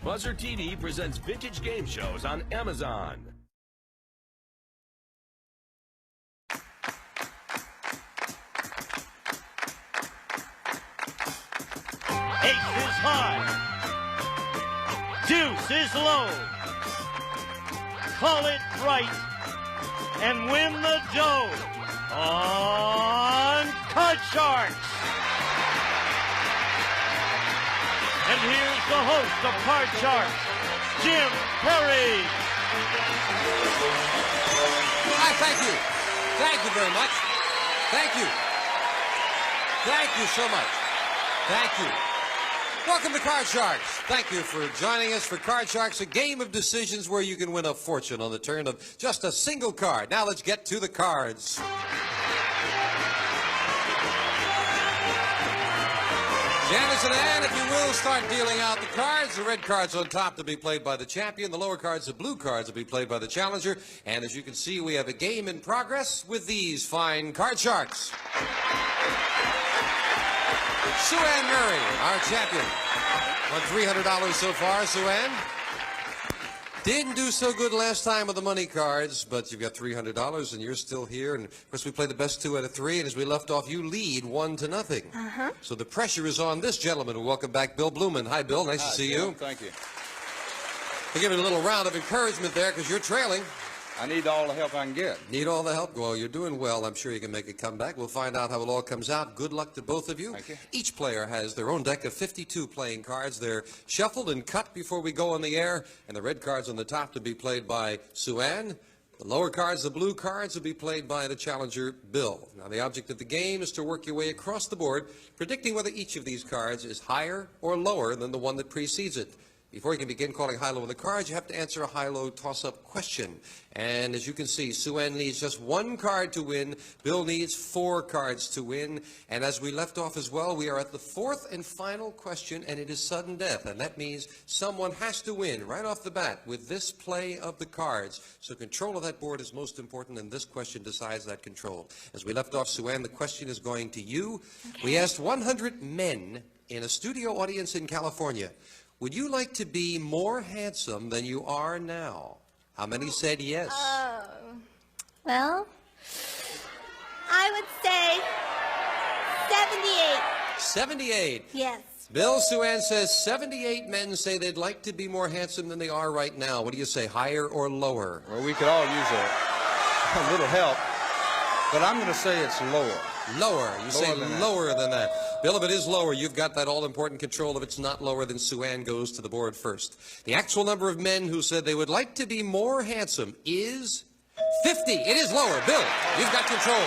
Buzzer TV presents vintage game shows on Amazon. Ace is high. Deuce is low. Call it right and win the dough on Card Sharks. And here's the host of Card Sharks, Jim Perry. Hi, thank you. Thank you very much. Thank you. Thank you so much. Thank you. Welcome to Card Sharks. Thank you for joining us for Card Sharks, a game of decisions where you can win a fortune on the turn of just a single card. Now let's get to the cards. Janice and Ann, if you will, start dealing out the cards. The red cards on top to be played by the champion. The lower cards, the blue cards, will be played by the challenger. And as you can see, we have a game in progress with these fine Card Sharks. Sue Ann Murray, our champion. Won $300 so far, Sue Ann. Didn't do so good last time with the money cards, but you've got $300 and you're still here. And of course, we played the best 2 out of 3, and as we left off, you lead 1-0. So the pressure is on this gentleman. Welcome back, Bill Blumen. Hi, Bill. Nice to see you. Thank you. We'll give it a little round of encouragement there because you're trailing. I need all the help I can get. Need all the help? Well, you're doing well. I'm sure you can make a comeback. We'll find out how it all comes out. Good luck to both of you. Thank you. Each player has their own deck of 52 playing cards. They're shuffled and cut before we go on the air, and the red cards on the top to be played by Sue Ann. The lower cards, the blue cards, will be played by the challenger, Bill. Now, the object of the game is to work your way across the board, predicting whether each of these cards is higher or lower than the one that precedes it. Before you can begin calling high-low on the cards, you have to answer a high-low toss-up question. And as you can see, Sue Ann needs just 1 card to win. Bill needs 4 cards to win. And as we left off as well, we are at the 4th and final question, and it is sudden death. And that means someone has to win right off the bat with this play of the cards. So control of that board is most important, and this question decides that control. As we left off, Sue Ann, the question is going to you. Okay. We asked 100 men in a studio audience in California, would you like to be more handsome than you are now? How many said yes? Well, I would say 78. 78. Yes. Bill, Sue Ann says 78 men say they'd like to be more handsome than they are right now. What do you say, higher or lower? Well, we could all use a little help, but I'm going to say it's lower. Lower. You say lower than that. Bill, if it is lower, you've got that all-important control. If it's not lower, then Sue Ann goes to the board first. The actual number of men who said they would like to be more handsome is 50. It is lower. Bill, you've got control.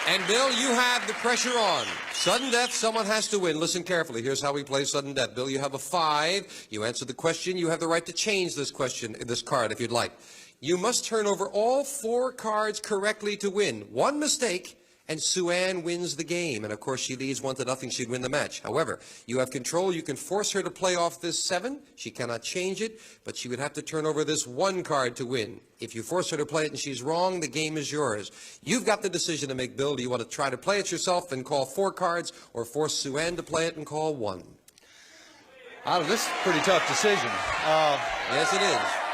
And Bill, you have the pressure on. Sudden death, someone has to win. Listen carefully. Here's how we play sudden death. Bill, you have a 5. You answer the question. You have the right to change this question, this card, if you'd like. You must turn over all 4 cards correctly to win. 1 mistake, and Sue Ann wins the game. And, of course, she leads 1-0. She'd win the match. However, you have control. You can force her to play off this 7. She cannot change it, but she would have to turn over this 1 card to win. If you force her to play it and she's wrong, the game is yours. You've got the decision to make, Bill. Do you want to try to play it yourself and call 4 cards, or force Sue Ann to play it and call 1? This is a pretty tough decision. Yes, it is.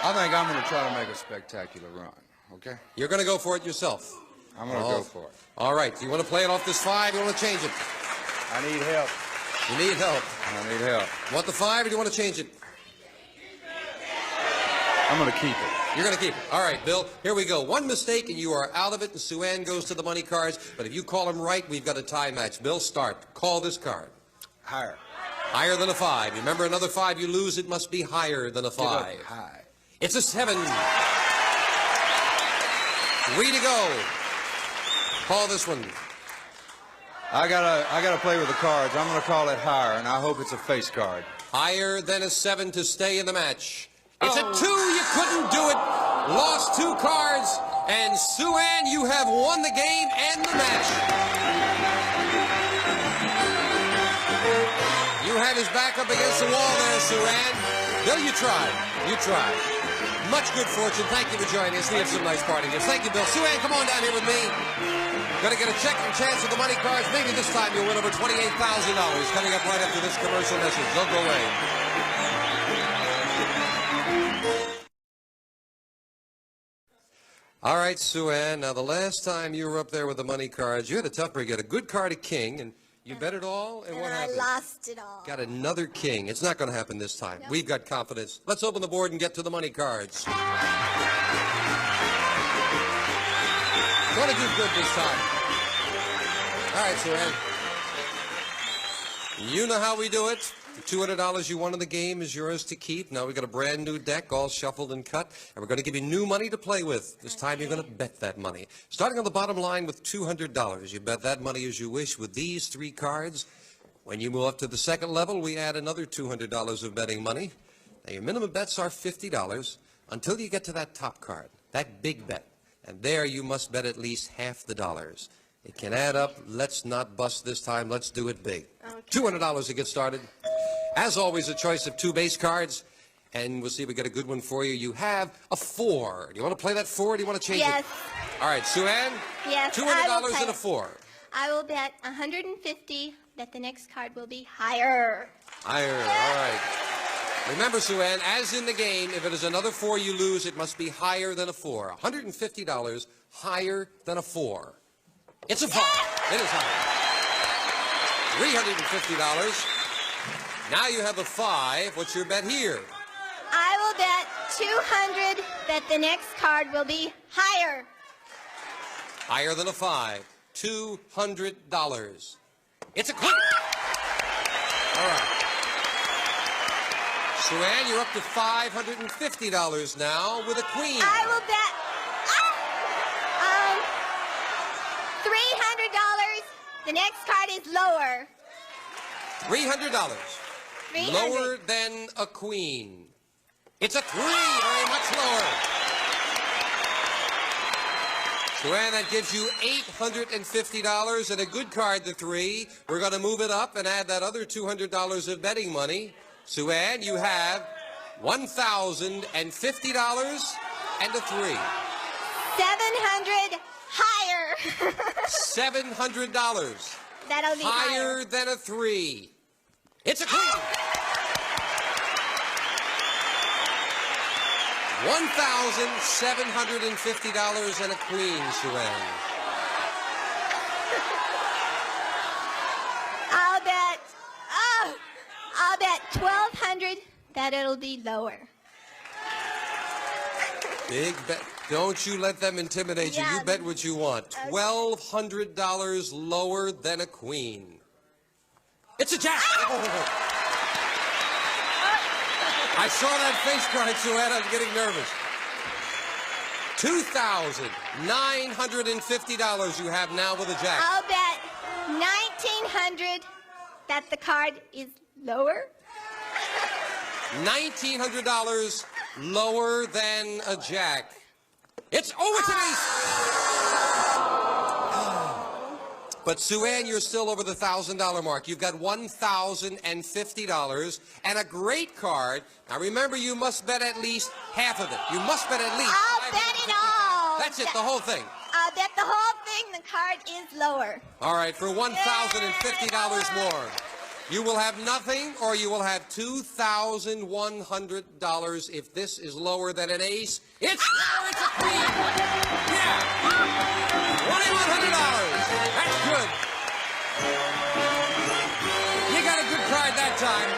I think I'm going to try to make a spectacular run, okay? You're going to go for it yourself? I'm going to go for it. All right. Do you want to play it off this 5? You want to change it? I need help. You need help. I need help. Want the 5 or do you want to change it? I'm going to keep it. You're going to keep it. All right, Bill. Here we go. 1 mistake and you are out of it, and Sue Ann goes to the money cards. But if you call them right, we've got a tie match. Bill, start. Call this card. Higher. Higher than a 5. Remember, another 5 you lose, it must be higher than a 5. Give up high. It's a 7. 3 to go. Call this one. I gotta play with the cards. I'm gonna call it higher, and I hope it's a face card. Higher than a 7 to stay in the match. It's a 2. You couldn't do it. Lost 2 cards, and Sue Ann, you have won the game and the match. You have his back up against the wall there, Sue Ann. Bill, you tried. You tried. Much good fortune. Thank you for joining us. We have some nice party gifts. Thank you, Bill. Sue Ann, come on down here with me. Going to get a second chance at the money cards. Maybe this time you'll win over $28,000. Coming up right after this commercial message. Don't go away. All right, Sue Ann. Now, the last time you were up there with the money cards, you had a tough break. You had a good card, a king, and you bet it all, and what happened? I lost it all. Got another king. It's not going to happen this time. Nope. We've got confidence. Let's open the board and get to the money cards. Going to do good this time. All right, Sue Ann. You know how we do it. The $200 you won in the game is yours to keep. Now we've got a brand new deck, all shuffled and cut, and we're going to give you new money to play with. This time you're going to bet that money. Starting on the bottom line with $200. You bet that money as you wish with these 3 cards. When you move up to the second level, we add another $200 of betting money. Now your minimum bets are $50 until you get to that top card, that big bet. And there you must bet at least half the dollars. It can add up. Let's not bust this time. Let's do it big. Okay. $200 to get started. As always, a choice of 2 base cards. And we'll see if we get a good one for you. You have a 4. Do you want to play that 4 or do you want to change Yes. it? All right, Sue Ann? Yes, $200 and a 4. I will bet $150 that the next card will be higher. Higher, all right. Remember, Sue Ann, as in the game, if it is another 4 you lose, it must be higher than a 4. $150 higher than a 4. It's a 5. It is higher. $350. Now you have a 5. What's your bet here? I will bet $200 that the next card will be higher. Higher than a 5. $200. It's a queen. All right. Sue Ann, you're up to $550 now with a queen. I will bet $300. The next card is lower. $300. $300. Lower than a queen. It's a 3, very much lower. Sue Ann, that gives you $850 and a good card to 3. We're going to move it up and add that other $200 of betting money. Sue Ann, you have $1,050 and a 3. $700 higher. $700. That'll be higher than a 3. It's a queen. $1,750 and a queen, Sue Ann. I'll bet $1,200 that it'll be lower. Big bet. Don't you let them intimidate you. Yeah. You bet what you want. $1,200 lower than a queen. It's a jack. I saw that face card, Sue Ann. I'm getting nervous. $2,950 you have now with a jack. I'll bet $1,900 that the card is lower. $1,900 lower than a jack. It's an ace. But Sue Ann, you're still over the $1,000 mark. You've got $1,050 and a great card. Now remember, you must bet at least half of it. You must bet at least. I'll bet it all. That's it, the whole thing. I'll bet the whole thing. The card is lower. All right, for $1,050 more. You will have nothing, or you will have $2,100. If this is lower than an ace, it's lower. It's a queen. Yeah. $2,100. That's good. You got a good card that time.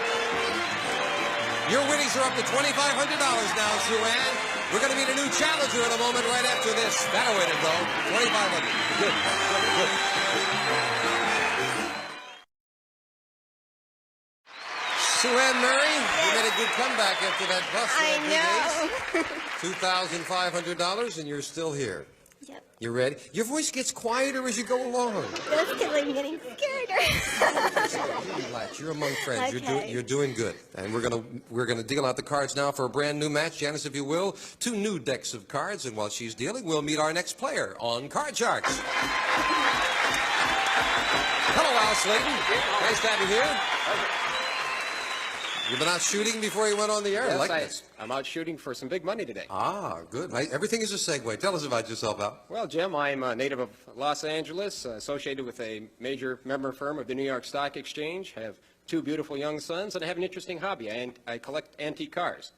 Your winnings are up to $2,500 now, Sue Ann. We're going to meet a new challenger in a moment right after this. That'll win it, though. $2,500. Good. Good. Sue Ann Murray, you made a good comeback after that bust. I know. $2,500, and you're still here. Yep. You ready? Your voice gets quieter as you go along. That's because I'm getting scared. Relax. You're among friends. Okay. You're doing good. And we're gonna deal out the cards now for a brand new match. Janice, if you will, 2 new decks of cards. And while she's dealing, we'll meet our next player on Card Sharks. Hello, Al Slayton. Nice to have you here. You've been out shooting before you went on the air. I like this. I'm out shooting for some big money today. Ah, good. Everything is a segue. Tell us about yourself, Al. Well, Jim, I'm a native of Los Angeles, associated with a major member firm of the New York Stock Exchange. I have 2 beautiful young sons, and I have an interesting hobby. I collect antique cars.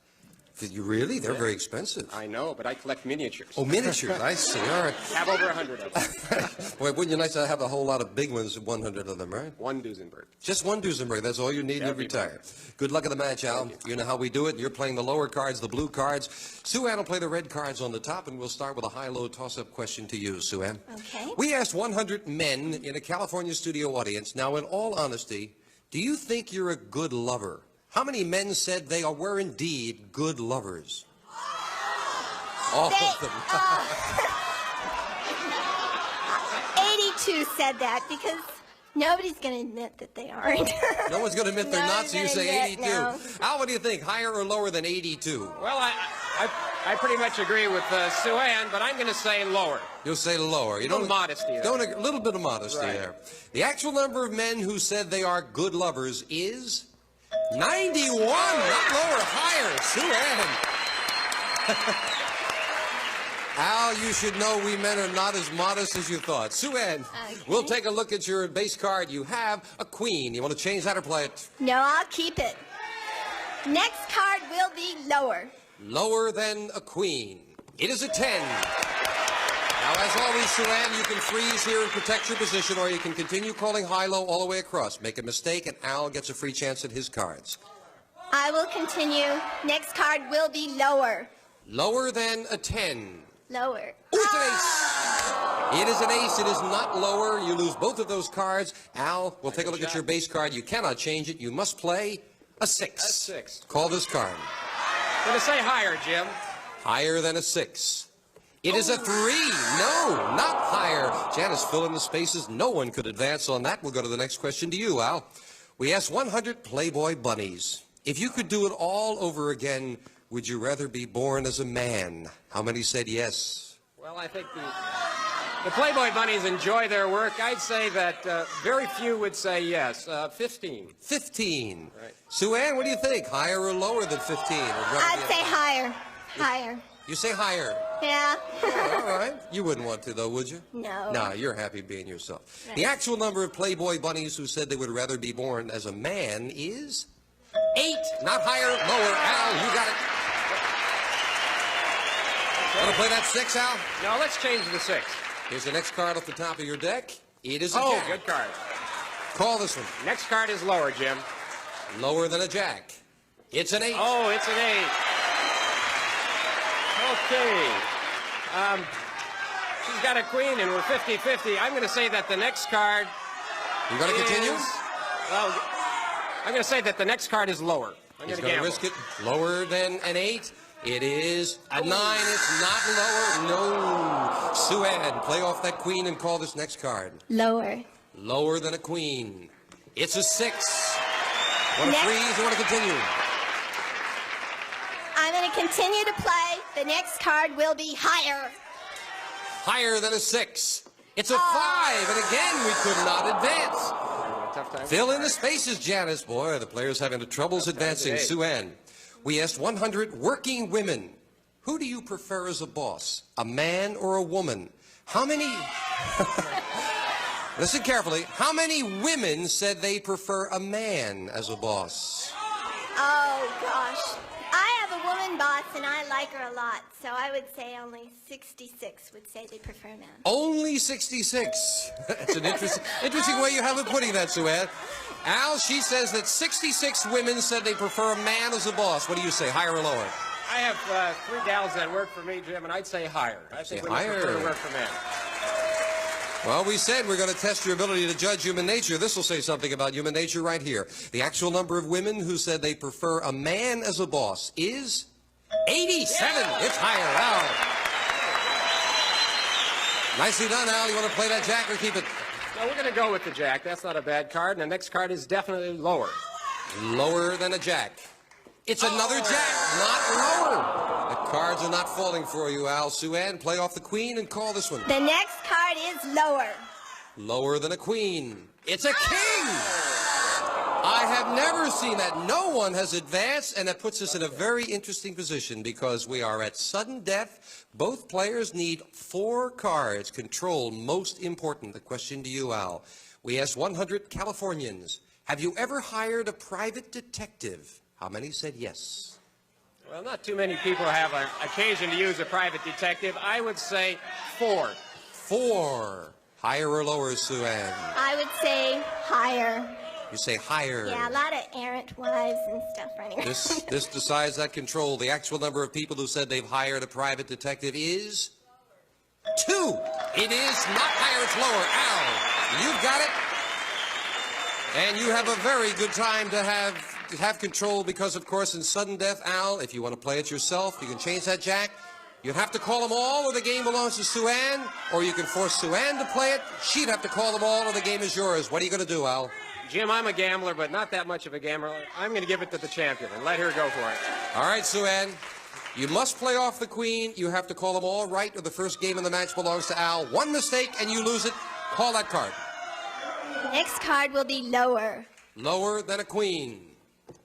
Did you really? They're very expensive. I know, but I collect miniatures. Oh, miniatures. I see. All right. Have over 100 of them. Boy, wouldn't you nice to have a whole lot of big ones, 100 of them, right? 1 Duesenberg. Just 1 Duesenberg. That's all you need to retire. Good luck at the match, Al. You know how we do it. You're playing the lower cards, the blue cards. Sue Ann will play the red cards on the top, and we'll start with a high-low toss-up question to you, Sue Ann. Okay. We asked 100 men in a California studio audience. Now, in all honesty, do you think you're a good lover? How many men said they were indeed good lovers? All of them. 82 said that because nobody's going to admit that they aren't. No one's going to admit they're not, so you say 82. No. Al, what do you think? Higher or lower than 82? Well, I pretty much agree with Sue Ann, but I'm going to say lower. You'll say lower. You A little modesty there. A little bit of modesty there. The actual number of men who said they are good lovers is 91. Not lower, higher. Sue Ann. Al, you should know we men are not as modest as you thought. Sue Ann, we'll take a look at your base card. You have a queen. You want to change that or play it? No, I'll keep it. Next card will be lower. Lower than a queen. It is a 10. Now, as always, Sue Ann, you can freeze here and protect your position, or you can continue calling high-low all the way across. Make a mistake, and Al gets a free chance at his cards. I will continue. Next card will be lower. Lower than a 10. Lower. Ooh, it's an ace. It is an ace. It is not lower. You lose both of those cards. Al, we'll take a look at your base card. You cannot change it. You must play a 6. A 6. Call this card. I'm going to say higher, Jim. Higher than a 6. It is a 3. No, not higher. Janice, fill in the spaces. No one could advance on that. We'll go to the next question to you, Al. We asked 100 Playboy bunnies. If you could do it all over again, would you rather be born as a man? How many said yes? Well, I think the Playboy bunnies enjoy their work. I'd say that very few would say yes. 15. 15. Right. Sue Ann, what do you think? Higher or lower than 15? I'd say higher. Higher. You say higher. Yeah. All right. You wouldn't want to, though, would you? No. No, you're happy being yourself. Right. The actual number of Playboy bunnies who said they would rather be born as a man is 8. Not higher, lower. Al, you got it. Want to play that 6, Al? No, let's change the 6. Here's the next card off the top of your deck. It is a Oh, jack. good card. Call this one. Next card is lower, Jim. Lower than a jack. It's an 8. Oh, it's an 8. Okay. She's got a queen, and we're 50-50. I'm going to say that the next card You going to continue? Well, I'm going to say that the next card is lower. I'm He's going to going to risk it. Lower than an 8. It is a 9. It's not lower. No. Sue Ann, play off that queen and call this next card. Lower. Lower than a queen. It's a 6. Want to Next. freeze or want to continue? I'm going to continue to play. The next card will be higher. Higher than a 6. It's a 5. And again, we could not advance. Tough time. Fill in the spaces, Janice. Boy, the players having troubles advancing. today. Sue Ann. We asked 100 working women. Who do you prefer as a boss? A man or a woman? How many... Listen carefully. How many women said they prefer a man as a boss? Oh, gosh. I have a woman boss, and I like her a lot. So I would say only 66 would say they prefer a man. Only 66. That's an interesting way you have of putting that, Sue Ann. Al, she says that 66 women said they prefer a man as a boss. What do you say, higher or lower? I have 3 gals that work for me, Jim, and I'd say higher. I think women higher. prefer to work for men. Well, we said we're going to test your ability to judge human nature. This will say something about human nature right here. The actual number of women who said they prefer a man as a boss is 87. Yeah. It's higher, Al. Nicely done, Al. You want to play that jack or keep it? No, we're going to go with the jack. That's not a bad card. And the next card is definitely lower. Lower than a jack. It's another jack, not lower. The cards are not falling for you, Al. Sue Ann, play off the queen and call this one. The next card is lower. Lower than a queen. It's a king. I have never seen that. No one has advanced, and that puts us in a very interesting position because we are at sudden death. Both players need 4 cards. Control, most important. The question to you, Al. We asked 100 Californians, have you ever hired a private detective? How many said yes? Well, not too many people have an occasion to use a private detective. I would say 4. 4. Higher or lower, Sue Ann? I would say higher. You say higher. Yeah, a lot of errant wives and stuff running around. This decides that control. The actual number of people who said they've hired a private detective is 2. It is not higher, it's lower. Al, you've got it. And you have a very good time to have control because, of course, in sudden death, Al, if you want to play it yourself, you can change that jack. You'd have to call them all or the game belongs to Sue Ann, or you can force Sue Ann to play it. She'd have to call them all or the game is yours. What are you going to do, Al? Jim, I'm a gambler, but not that much of a gambler. I'm going to give it to the champion and let her go for it. All right, Sue Ann. You must play off the queen. You have to call them all right, or the first game in the match belongs to Al. One mistake, and you lose it. Call that card. The next card will be lower. Lower than a queen.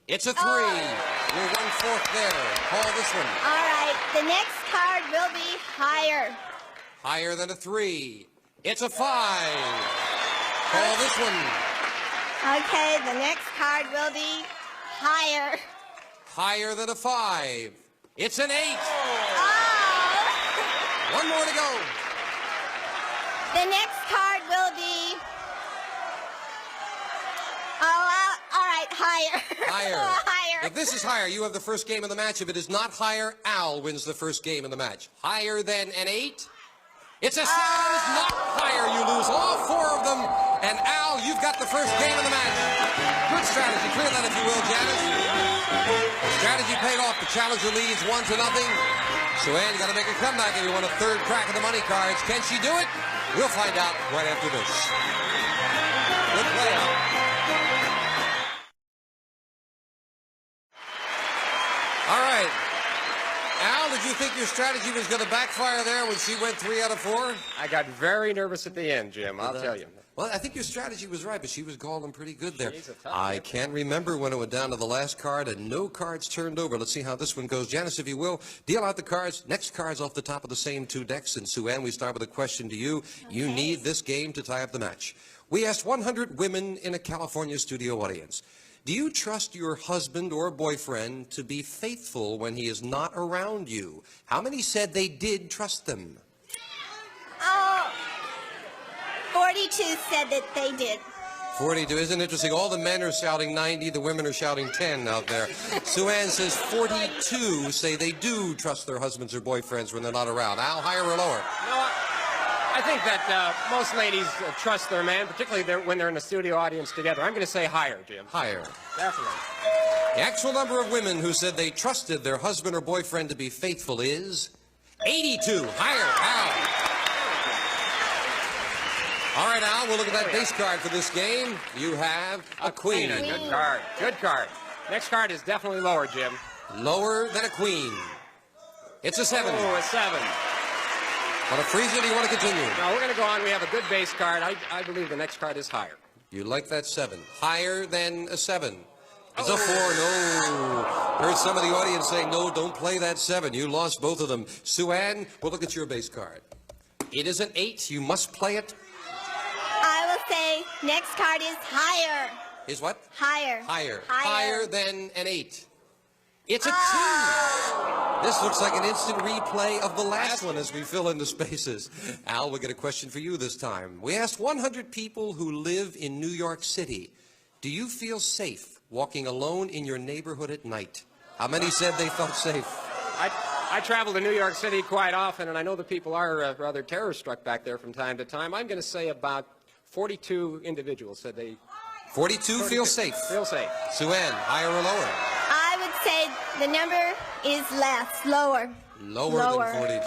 It's a 3. You're 1/4 there. Call this one. All right, the next card will be higher. Higher than a 3. It's a 5. Call this one. Okay, the next card will be higher. Higher than a 5. It's an 8. Oh! One more to go. The next card will be... all right, higher. Higher. Higher. If this is higher, you have the first game of the match. If it is not higher, Al wins the first game of the match. Higher than an 8? It's a 7. It is not higher. You lose all 4 of them. And Al, you've got the first game of the match. Good strategy. Clear that if you will, Janice. Strategy paid off. The challenger leads 1-0. Sue Ann, you got to make a comeback if you want a third crack at the money cards. Can she do it? We'll find out right after this. Good play, Al. All right. Al, did you think your strategy was going to backfire there when she went 3 out of 4? I got very nervous at the end, Jim, I'll tell you. Well, I think your strategy was right, but she was calling pretty good there. She's a tough I hitter. can't remember when it went down to the last card and no cards turned over. Let's see how this one goes. Janice, if you will, deal out the cards. Next card's off the top of the same 2 decks. And Sue Ann, we start with a question to you. You need this game to tie up the match. We asked 100 women in a California studio audience. Do you trust your husband or boyfriend to be faithful when he is not around you? How many said they did trust them? Oh, 42 said that they did. 42. Isn't it interesting? All the men are shouting 90, the women are shouting 10 out there. Sue Ann says 42 say they do trust their husbands or boyfriends when they're not around. Al, higher or lower? No, I think that most ladies trust their man, particularly when they're in a studio audience together. I'm going to say higher, Jim. Higher. Definitely. The actual number of women who said they trusted their husband or boyfriend to be faithful is 82. Higher. Al. All right, Al, we'll look at that base card for this game. You have a queen. Good card. Good card. Next card is definitely lower, Jim. Lower than a queen. It's a 7. Oh, a 7. Want to freeze it or you want to continue? No, we're going to go on. We have a good base card. I believe the next card is higher. You like that 7. Higher than a 7. It's a 4. No. Heard some of the audience saying, no, don't play that 7. You lost both of them. Sue Ann, we'll look at your base card. It is an 8. You must play it. I will say next card is higher. Is what? Higher. Higher. Higher. Higher than an 8. It's a 2. This looks like an instant replay of the last one as we fill in the spaces. Al, we'll get a question for you this time. We asked 100 people who live in New York City, do you feel safe walking alone in your neighborhood at night? How many said they felt safe? I travel to New York City quite often, and I know the people are rather terror-struck back there from time to time. I'm going to say about 42 individuals said they... 42 feel safe. Feel safe. Sue Ann, higher or lower? I would say the number is less, lower. Lower than 42.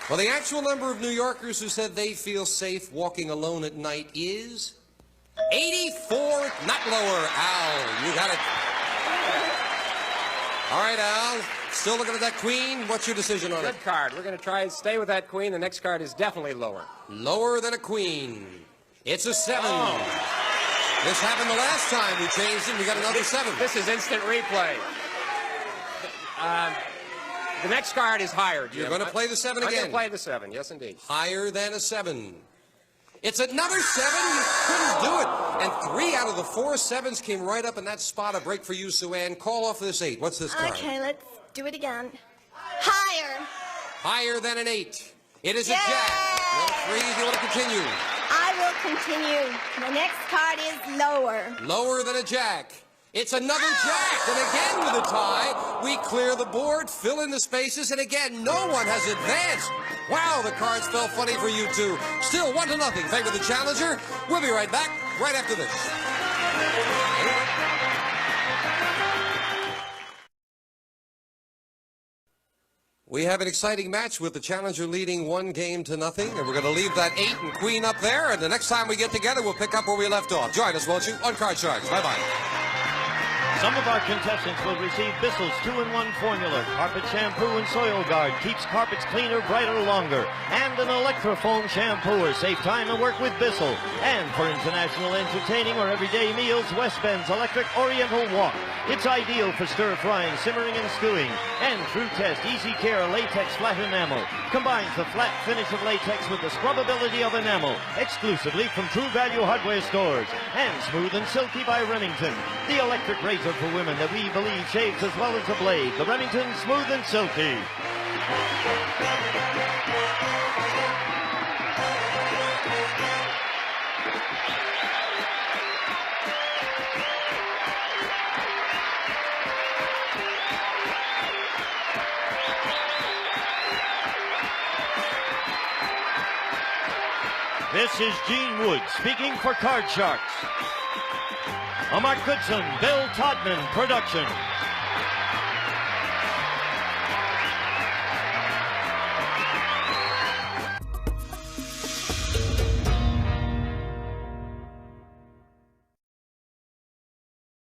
Well, the actual number of New Yorkers who said they feel safe walking alone at night is 84, not lower. Al, you got it. All right, Al, still looking at that queen. What's your decision on it? Good card. We're going to try and stay with that queen. The next card is definitely lower. Lower than a queen. It's a 7. This happened the last time we changed it. We got another 7. This is instant replay. The next card is higher, Jim. You're going to play the 7 I'm again. going to play the 7, yes, indeed. Higher than a 7. It's another 7. You couldn't do it. And 3 out of the 4 7s came right up in that spot. A break for you, Sue Ann. Call off this 8. What's this card? Okay, let's do it again. Higher. Higher than an 8. It is a Yay! jack. No 3. Do you want to continue? I will continue. The next card is lower. Lower than a jack. It's another jack. And again with a tie, we clear the board, fill in the spaces, and again, no one has advanced. Wow, the cards fell funny for you two. Still 1-0. Favor the challenger. We'll be right back right after this. We have an exciting match with the challenger leading 1-0, and we're going to leave that 8 and queen up there, and the next time we get together, we'll pick up where we left off. Join us, won't you, on Card Sharks. Bye-bye. Some of our contestants will receive Bissell's 2-in-1 formula. Carpet shampoo and soil guard keeps carpets cleaner, brighter, longer. And an Electrofoam shampooer. Save time and work with Bissell. And for international entertaining or everyday meals, West Bend's Electric Oriental Wok. It's ideal for stir-frying, simmering, and stewing. And True Test Easy Care Latex Flat Enamel combines the flat finish of latex with the scrubbability of enamel, exclusively from True Value Hardware stores. And Smooth and Silky by Remington, the electric razor for women that we believe shaves as well as a blade. The Remington Smooth and Silky. This is Gene Wood speaking for Card Sharks. A Mark Goodson, Bill Todman production.